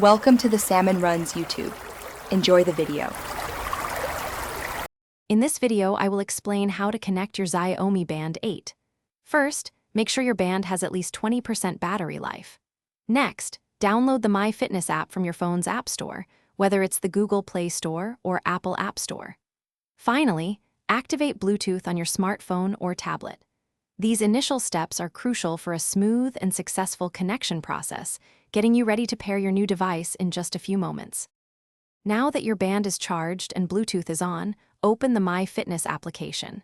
Welcome to the Salmon Runs YouTube. Enjoy the video. In this video, I will explain how to connect your Xiaomi Band 8. First, make sure your band has at least 20% battery life. Next, download the MyFitness app from your phone's App Store, whether it's the Google Play Store or Apple App Store. Finally, activate Bluetooth on your smartphone or tablet. These initial steps are crucial for a smooth and successful connection process, getting you ready to pair your new device in just a few moments. Now that your band is charged and Bluetooth is on, open the MyFitness application.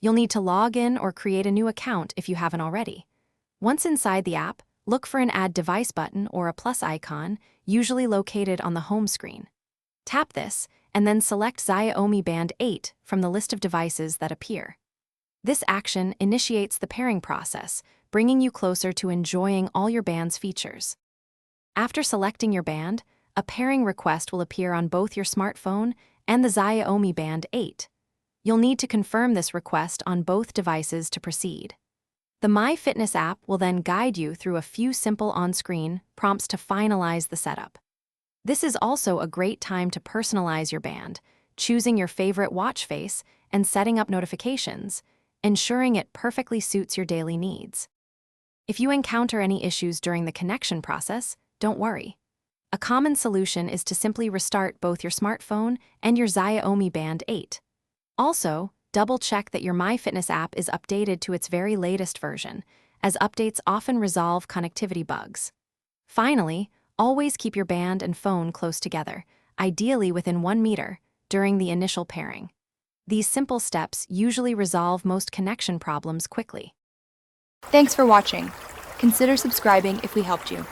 You'll need to log in or create a new account if you haven't already. Once inside the app, look for an Add Device button or a plus icon, usually located on the home screen. Tap this, and then select Xiaomi Band 8 from the list of devices that appear. This action initiates the pairing process, bringing you closer to enjoying all your band's features. After selecting your band, a pairing request will appear on both your smartphone and the Xiaomi Band 8. You'll need to confirm this request on both devices to proceed. The MyFitness app will then guide you through a few simple on-screen prompts to finalize the setup. This is also a great time to personalize your band, choosing your favorite watch face and setting up notifications, ensuring it perfectly suits your daily needs. If you encounter any issues during the connection process, don't worry. A common solution is to simply restart both your smartphone and your Xiaomi Band 8. Also, double-check that your MyFitness app is updated to its very latest version, as updates often resolve connectivity bugs. Finally, always keep your band and phone close together, ideally within 1 meter, during the initial pairing. These simple steps usually resolve most connection problems quickly. Thanks for watching. Consider subscribing if we helped you.